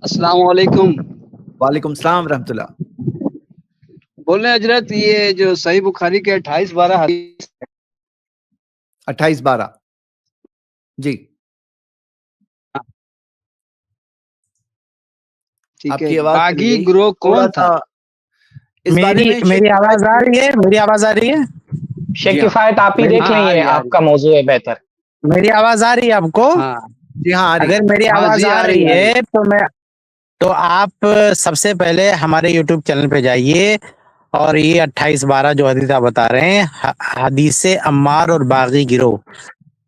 السلام علیکم. وعلیکم السلام ورحمۃ اللہ. بول رہے ہیں حضرت یہ جو صحیح بخاری کے 28-12 حدیث 28-12 جی ٹھیک ہے. کی آواز چلی باغی گئی. گروہ کون تھا؟ اس بارے میں میری آواز آ رہی ہے؟ میری آواز آ رہی ہے؟ شیخ کفایت آپ ہی دیکھ لیں یہ آپ کا موضوع ہے بہتر. میری آواز آ رہی ہے آپ کو؟ ہاں جی ہاں. اگر میری آواز آ رہی ہے تو آپ سب سے پہلے ہمارے یوٹیوب چینل پہ جائیے اور یہ 28-12 جو حدیث آپ بتا رہے ہیں حدیث عمار اور باغی گروہ،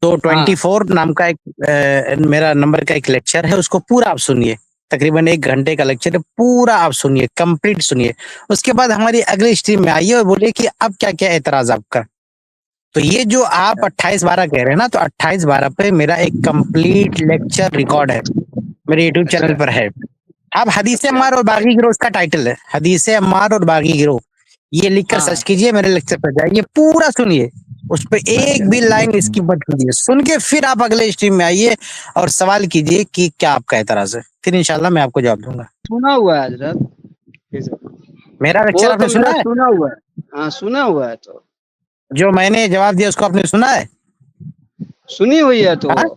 تو 24 نام کا ایک میرا نمبر کا ایک لیکچر ہے، اس کو پورا آپ سنیے. تقریباً 1 گھنٹے کا لیکچر ہے، پورا آپ سنیے، کمپلیٹ سنیے. اس کے بعد ہماری اگلی اسٹریم میں آئیے اور بولیے کہ اب کیا کیا اعتراض آپ کا. تو یہ جو آپ 28-12 کہہ رہے ہیں نا، تو 28-12 پہ میرا ایک کمپلیٹ لیکچر ریکارڈ ہے، میرے یوٹیوب چینل پر ہے. اب حدیث عمار اور باغی گروہ اس کا ٹائٹل ہے، حدیث عمار اور باغی گروہ. یہ لکھ کر سرچ کیجئے، میرے لیکچر پہ جائیے، پورا سنیے، اس پہ ایک بھی لائن اس کی مت کیجیے. سن کے پھر آپ اگلے اسٹریم میں آئیے اور سوال کیجئے کہ کیا آپ کا اعتراض ہے، پھر انشاءاللہ میں آپ کو جواب دوں گا. سنا ہوا ہے حضرت، میرا لیکچر وہ آپ تو نے میرا سنا ہے؟ سنا ہوا ہے. ہاں سنا ہوا ہے. تو جو میں نے جواب دیا اس کو آپ نے سنا ہے؟ سنی ہوئی ہے. تو ہاں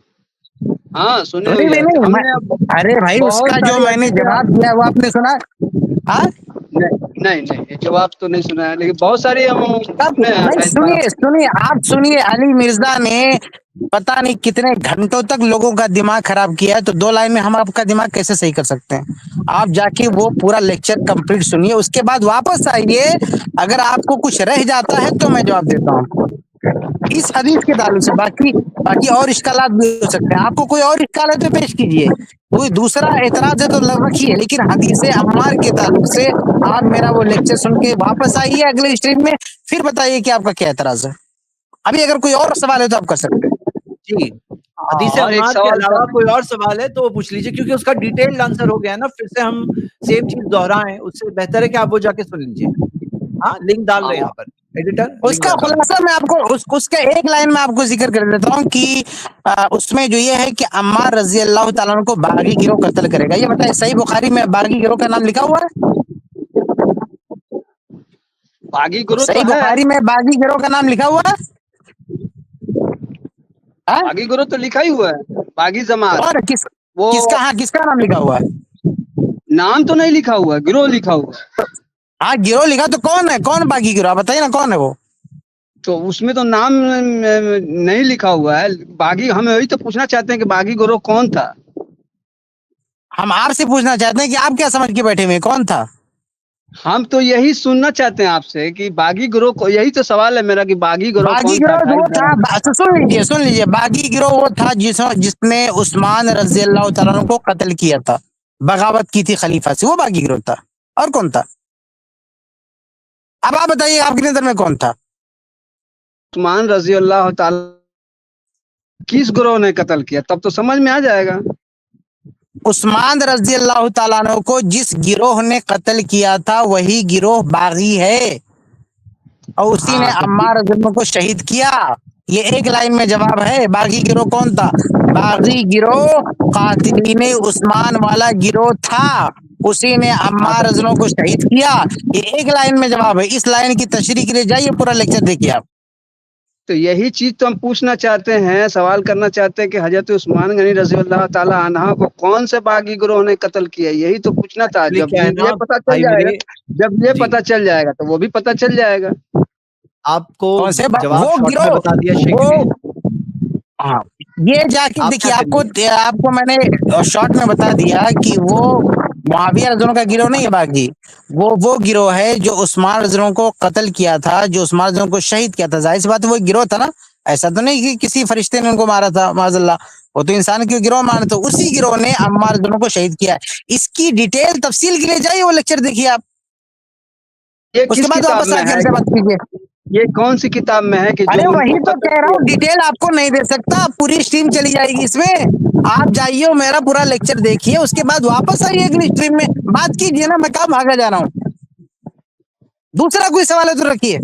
ہاں سنی نہیں ہوئی ہے. نہیں ہم میں نے ارے بھائی اس بہت کا جو ساری میں نے حدیثیں جواب دیا وہ آپ نے سنا ہے؟ ہاں نہیں جواب تو نہیں سنا ہے، لیکن بہت ساری ہم نہیں سنیے آپ سنیے. علی مرزا نے پتہ نہیں کتنے گھنٹوں تک لوگوں کا دماغ خراب کیا ہے، تو 2 لائن میں ہم آپ کا دماغ کیسے صحیح کر سکتے ہیں؟ آپ جا کے وہ پورا لیکچر کمپلیٹ سنیے، اس کے بعد واپس آئیے. اگر آپ کو کچھ رہ جاتا ہے تو میں جواب دیتا ہوں آپ کو اس حدیث کے تعلق سے. باقی اور اشکالات بھی ہو سکتے ہیں. آپ کو کوئی اور اشکال ہے تو پیش کیجیے، کوئی دوسرا اعتراض ہے تو رکھیے، لیکن حدیث عمار کے تعلق سے آپ میرا وہ لیکچر سن کے واپس آئیے اگلے اسٹریم میں، پھر بتائیے کہ آپ کا کیا اعتراض ہے. ابھی اگر کوئی اور سوال ہے تو آپ کر سکتے ہیں. جی حدیث اور ایک عمار کے سوال علاوہ کوئی اور سوال ہے تو وہ پوچھ لیجیے، کیونکہ اس کا ڈیٹیلڈ آنسر ہو گیا ہے نا. پھر سے ہم سیم چیز دہرائیں، اس سے بہتر ہے کہ آپ وہ جا کے سن لیجیے. ہاں لنک ڈال رہے ہیں یہاں پر ایڈیٹر. اس کا خلاصہ میں آپ کو اس کا ایک لائن میں آپ کو ذکر کر دیتا ہوں کہ اس میں جو یہ ہے کہ عمار رضی اللہ تعالیٰ عنہ کو باغی گروہ قتل کرے گا. یہ بتائیں صحیح بخاری میں باغی گروہ کا نام لکھا ہوا ہے؟ باغی گروہ تو صحیح ہے. بخاری میں باغی گروہ کا نام لکھا ہوا ہے؟ باغی گروہ تو لکھا ہی ہوا ہے، باغی جماعت. اور وہ کس کا نام لکھا ہوا ہے؟ نام تو نہیں لکھا ہوا ہے، گروہ لکھا ہوا ہے. ہاں گروہ لکھا تو کون ہے؟ کون باغی گروہ بتائیے نا، کون ہے وہ؟ تو اس میں تو نام نہیں لکھا ہوا ہے. باغی ہم وہی تو پوچھنا چاہتے ہیں کہ باغی گروہ کون تھا. ہم آپ سے پوچھنا چاہتے ہیں کہ آپ کیا سمجھ کے بیٹھے ہوئے، کون تھا؟ ہم تو یہی سننا چاہتے ہیں آپ سے کہ باغی گروہ کو، یہی تو سوال ہے میرا کہ باغی گروہ باغی کون تھا. گروہ وہ تھا، سن لیجیے باغی گروہ وہ تھا جس نے عثمان رضی اللہ تعالیٰ عنہ کو قتل کیا تھا، بغاوت کی تھی خلیفہ سے، وہ باغی گروہ تھا. اور کون تھا؟ اب آپ بتائیے آپ کی نظر میں کون تھا؟ عثمان رضی اللہ تعالی کس گروہ نے قتل کیا، تب تو سمجھ میں آ جائے گا. عثمان رضی اللہ تعالیٰ عنہ کو جس گروہ نے قتل کیا تھا وہی گروہ باغی ہے، اور اسی نے عمار رضی اللہ کو شہید کیا. یہ ایک لائن میں جواب ہے. باغی گروہ کون تھا؟ باغی گروہ قاتلین عثمان والا گروہ تھا، اسی نے عمار رضی اللہ کو شہید کیا. یہ ایک لائن میں جواب ہے. اس لائن کی تشریح کے لیے جائیے، پورا لیکچر دیکھیے آپ. تو یہی چیز تو ہم پوچھنا چاہتے ہیں، سوال کرنا چاہتے ہیں کہ حضرت عثمان غنی رضی اللہ تعالی عنہ کو کون سے باغی گروہ نے قتل کیا. یہی تو پوچھنا تھا. جب کیا ہے نا یہ پتا چل بھائی جائے میرے، گا، جب یہ پتا چل جائے گا تو وہ بھی پتا چل جائے گا. آپ کو کون سے جواب وہ شارٹ میں بتا دیا شیخ گروہ، نے. ہاں یہ جا کے دیکھیے، آپ کو میں نے شارٹ میں بتا دیا کہ وہ معاویہ رضی اللہ عنہ کا گروہ نہیں ہے باغی، وہ گروہ ہے جو عثمان رضی اللہ عنہ کو قتل کیا تھا، جو عثمان رضی اللہ عنہ کو شہید کیا تھا. ظاہر سی بات ہے وہ گروہ تھا نا، ایسا تو نہیں کہ کسی فرشتے نے ان کو مارا تھا معاذ اللہ، وہ تو انسان کے گروہ مانا تھا. اسی گروہ نے عمار رضی اللہ عنہ کو شہید کیا. اس کی ڈیٹیل تفصیل کے لیے جائیے، وہ لیکچر دیکھیے آپ، یہ اس کے کس بعد کتاب واپس آ میں کے ہے؟ ہم سے بات کیجیے. یہ کون سی کتاب میں ہے کہ جو ارے ان وہی کو تو قتل کہہ رہا کیا؟ ہوں، ڈیٹیل آپ کو نہیں دے سکتا، پوری اسٹریم چلی جائے گی اس میں. آپ جائیے اور میرا پورا لیکچر دیکھیے، اس کے بعد واپس آئیے اگلی اسٹریم میں بات کیجیے نا. میں کہاں بھاگا جا رہا ہوں؟ دوسرا کوئی سوال ہے تو رکھیے.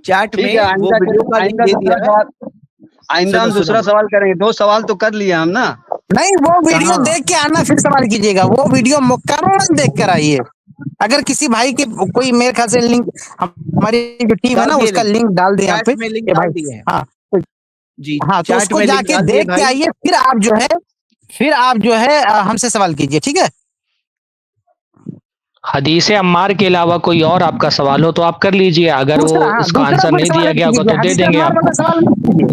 چیٹ میں ٹھیک ہے، وہ ویڈیو کا لنک دے دیا ہے. آئندہ ہم دوسرا سوال کریں گے. 2 سوال تو کر لیے ہم نا. नहीं, वो वीडियो कहाँ? देख के आना, फिर सवाल कीजिएगा। वो वीडियो मुकम्मल देख कर आइए। अगर किसी भाई के कोई, मेरे ख्याल से लिंक, हमारी जो टीम है डाल ना, दिए उसका लिंक, लिंक डाल दे यहाँ पे चैट में लिंक कि डाल भाई, दिए हैं। हाँ जी, हाँ, तो चैट उसको में लिंक जाके डाल दिए देख के भाई। आइए, फिर आप जो है हमसे सवाल कीजिए, ठीक है? हदीस अम्मार के अलावा कोई और आपका सवाल हो तो आप कर लीजिए, अगर वो दूसरा, हाँ, उसका दूसरा आंसर कोई नहीं सवाल दिया मत गया होगा कीजिए, तो दे हदीस देंगे अम्मार वाला आपको। सवाल मत कीजिए।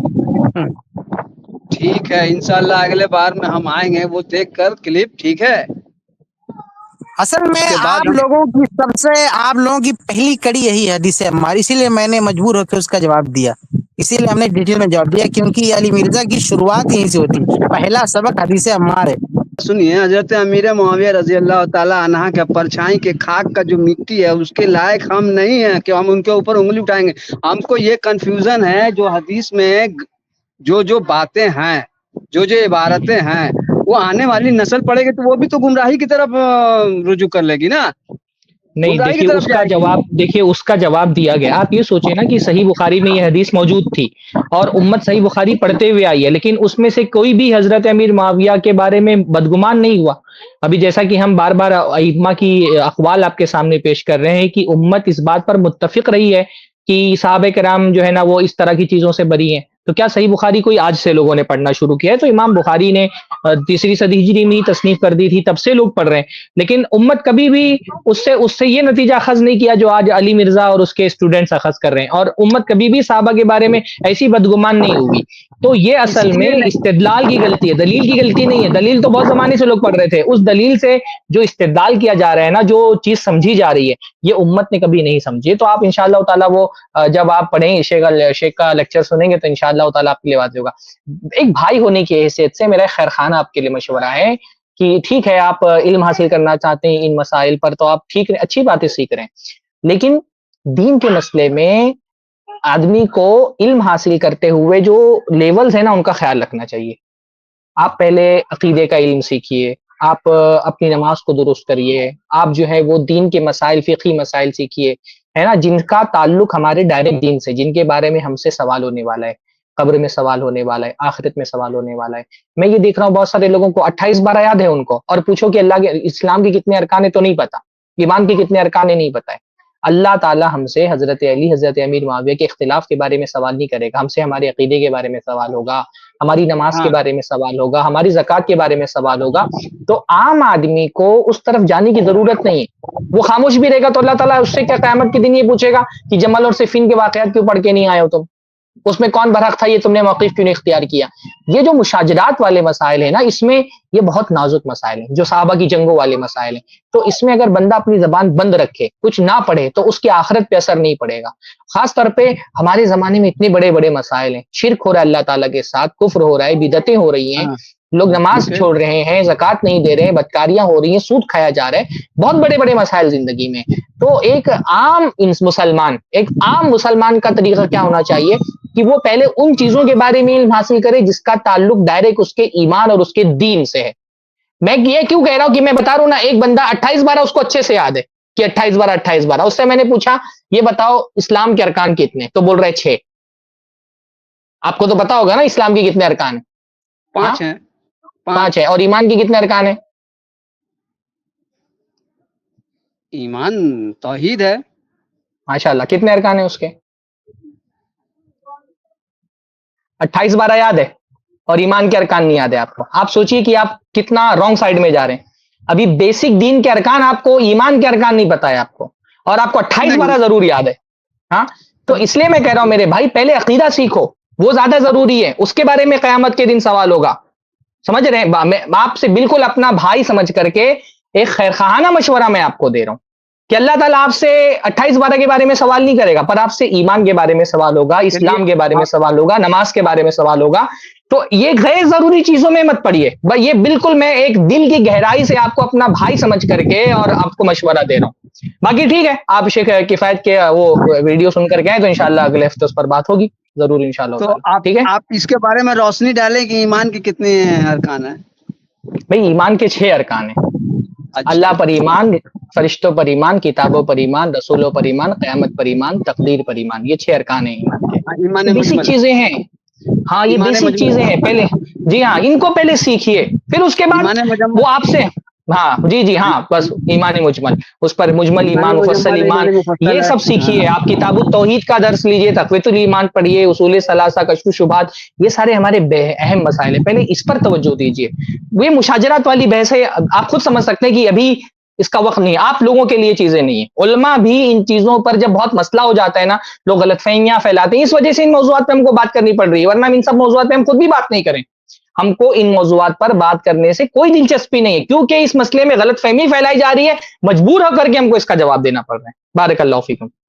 ठीक है, इंशाल्लाह अगले बार में हम आएंगे वो देख कर क्लिप, ठीक है? असल में उसके बाद आप लोगों की पहली कड़ी यही है, हदीस अम्मार, इसीलिए मैंने मजबूर होकर उसका जवाब दिया, इसीलिए हमने डिटेल में जवाब दिया, क्योंकि अली मिर्जा की शुरुआत यहीं से होती, पहला सबक हदीस अम्मार है। सुनिए, हजरत अमीर मुआविया रजी अल्लाह ताला अन्हा के परछाई के खाक का जो मिट्टी है उसके लायक हम नहीं है कि हम उनके ऊपर उंगली उठाएंगे। हमको ये कंफ्यूजन है, जो हदीस में जो बातें हैं, जो इबारतें हैं, वो आने वाली नस्ल पढ़ेगी तो वो भी तो गुमराही की तरफ रुजू कर लेगी ना, नहीं, गुमराही की तरफ जाएगी। देखिए उसका जवाब दिया गया। आप ये सोचिए ना कि सही बुखारी में ये हदीस मौजूद थी और उम्मत सही बुखारी पढ़ते हुए आई है, लेकिन उसमें से कोई भी हजरत अमीर मुआविया के बारे में बदगुमान नहीं हुआ। अभी जैसा कि हम बार बार अइम्मा की अक़वाल आपके सामने पेश कर रहे हैं कि उम्मत इस बात पर मुत्तफिक रही है कि सहाबा किराम जो है ना वो इस तरह की चीजों से बरी हैं। तो क्या सही बुखारी कोई आज से लोगों ने पढ़ना शुरू किया है? तो इमाम बुखारी ने तीसरी सदी हिजरी में ही तसनीफ कर दी थी, तब से लोग पढ़ रहे हैं। लेकिन उम्मत कभी भी उससे ये नतीजा अखज नहीं किया जो आज अली मिर्जा और उसके स्टूडेंट्स अखज कर रहे हैं, और उम्मत कभी भी साहबा के बारे में ऐसी बदगुमान नहीं हुई। तो ये असल में इसीलिए इस्तेदलाल की गलती है, दलील की गलती नहीं है। दलील तो बहुत जमाने से लोग पढ़ रहे थे, उस दलील से जो इस्तेदलाल किया जा रहा है ना, जो चीज समझी जा रही है, ये उम्मत ने कभी नहीं समझी। तो आप इंशाअल्लाह ताला वो जब आप पढ़ें शेख का लेक्चर सुनेंगे तो इंशाअल्लाह ताला आपके लिए वाज़ेह होगा। एक भाई होने की हैसियत से मेरा खैर खाना आपके लिए मशवरा है कि ठीक है, आप इल्म हासिल करना चाहते हैं इन मसाइल पर, तो आप ठीक है, अच्छी बातें सीख रहे हैं, लेकिन दीन के मसले में आदमी को इल्म हासिल करते हुए जो लेवल्स है ना उनका ख्याल रखना चाहिए। आप पहले अकीदे का इल्म सीखिए, आप अपनी नमाज को दुरुस्त करिए, आप जो है वो दीन के मसाइल, फ़िक़ही मसाइल सीखिए, है ना? जिनका ताल्लुक हमारे डायरेक्ट दीन से, जिनके बारे में हमसे सवाल होने वाला है, कब्र में सवाल होने वाला है, आखिरत में सवाल होने वाला है। मैं ये देख रहा हूँ बहुत सारे लोगों को 28 बारह याद है उनको, और पूछो कि अल्लाह के इस्लाम के कितने अरकान है तो नहीं पता, ईमान के कितने अरकान है नहीं पता है। अल्लाह ताला हमसे हज़रत अली, हज़रत अमीर मुआविया के इख्तिलाफ के बारे में सवाल नहीं करेगा, हमसे हमारे अकीदे के बारे में सवाल होगा, हमारी नमाज के हाँ, बारे में सवाल होगा, हमारी ज़कात के बारे में सवाल होगा। तो आम आदमी को उस तरफ जाने की ज़रूरत नहीं है। वो खामोश भी रहेगा तो अल्लाह ताला उससे क्या क़यामत के दिन ये पूछेगा कि जमल और सिफ़ीन के वाक़यात क्यों पढ़ के नहीं आए हो तुम? उसमें कौन बरहक था, ये तुमने मौक़िफ़ क्यों नहीं इख्तियार किया? ये जो मुशाजरात वाले मसाइल हैं ना, इसमें ये बहुत नाज़ुक मसाइल हैं, जो सहाबा की जंगों वाले मसाइल हैं। तो इसमें अगर बंदा अपनी ज़बान बंद रखे, कुछ ना पढ़े, तो उसकी आखिरत पे असर नहीं पड़ेगा। ख़ास तौर पे हमारे ज़माने में इतने बड़े-बड़े मसाइल हैं, शिर्क हो रहा है अल्लाह ताला के साथ, कुफ्र हो रहा है, बिदअतें हो रही हैं, हाँ, लोग नमाज ठीक है। छोड़ रहे हैं, ज़कात नहीं दे रहे हैं, बदकारियाँ हो रही हैं, सूद खाया जा रहा है, बहुत बड़े-बड़े मसाइल ज़िंदगी में। तो एक आम मुसलमान का तरीका क्या होना चाहिए कि वो पहले उन चीज़ों के बारे में इल्म हासिल करे जिसका ताल्लुक डायरेक्ट उसके ईमान और उसके दीन से है। मैं ये क्यों कह रहा हूँ कि मैं बता रहा हूँ ना, एक बंदा 28 बारह उसको अच्छे से याद है कि 28 बारह, उससे मैंने पूछा ये बताओ इस्लाम के अरकान कितने, तो बोल रहे 6। आपको तो पता होगा ना इस्लाम के कितने अरकान है? 5 हैं, 5 है। और ईमान के कितने अरकान है? ईमान तौहीद है। माशाल्लाह, कितने अरकान है उसके? 28 बारह याद है और ईमान के अरकान नहीं याद है आपको। आप सोचिए कि आप कितना रॉन्ग साइड में जा रहे हैं। अभी बेसिक दीन के अरकान आपको, ईमान के अरकान नहीं पता है आपको, और आपको 28 बारह जरूर याद है। हाँ, तो इसलिए मैं कह रहा हूं मेरे भाई, पहले अकीदा सीखो, वो ज्यादा जरूरी है, उसके बारे में कयामत के दिन सवाल होगा। समझ रहे हैं? मैं आपसे बिल्कुल अपना भाई समझ करके एक खैरखाना मशवरा मैं आपको दे रहा हूं कि अल्लाह ताला आपसे 28 बारह के बारे में सवाल नहीं करेगा, पर आपसे ईमान के बारे में सवाल होगा, इस्लाम के बारे में सवाल होगा, नमाज के बारे में सवाल होगा। तो ये गैर जरूरी चीजों में मत पड़िए। ये बिल्कुल मैं एक दिल की गहराई से आपको अपना भाई समझ करके और आपको मशवरा दे रहा हूँ। बाकी ठीक है, आप शेख किफायत के वो वीडियो सुन करके आए तो इंशाल्लाह अगले हफ्ते उस पर बात होगी जरूर इंशाल्लाह। तो ठीक है, आप इसके बारे में रोशनी डालें कि ईमान के कितने अरकान है? भाई ईमान के 6 अरकान है। अल्लाह पर ईमान, फरिश्तों पर ईमान, किताबों पर ईमान, रसूलों पर ईमान, क़यामत पर ईमान, तकदीर पर ईमान, ये 6 अरकान है ईमान के। ईमान बेसिक मुजमल है। चीजें हैं, हाँ, ये ईमान बेसिक मजमूल, चीजें हैं पहले। जी हाँ, इनको पहले सीखिए, फिर उसके बाद ईमान मजम्मल, वो आपसे, हाँ जी जी हाँ, बस ईमान मुजमल, उस पर मुजमल ईमान ईमान, मुफस्सल मुजम्मल, ईमान, ईमान मुफस्सल ये है। सब सीखिए। आप किताबुत तौहीद का दर्स लीजिए, तक़वीतुल ईमान पढ़िए, उसूल सलासा, कश्फ शुबहात, ये सारे हमारे अहम मसाइल है, पहले इस पर तवज्जो दीजिए। ये मुशाजरात वाली बहस है, आप खुद समझ सकते हैं कि अभी इसका वक्त नहीं है, आप लोगों के लिए चीजें नहीं है। उलमा भी इन चीजों पर जब बहुत मसला हो जाता है ना, लोग गलतफहमियां फैलाते हैं, इस वजह से इन मौज़ूआत पे हमको बात करनी पड़ रही है, वरना हम इन सब मौज़ूआत पे हम खुद भी बात नहीं करें। हमको इन मौज़ूआत पर बात करने से कोई दिलचस्पी नहीं है, क्योंकि इस मसले में गलतफहमी फैलाई जा रही है, मजबूर होकर के हमको इसका जवाब देना पड़ रहा है। बारकल्लाहु फीकुम।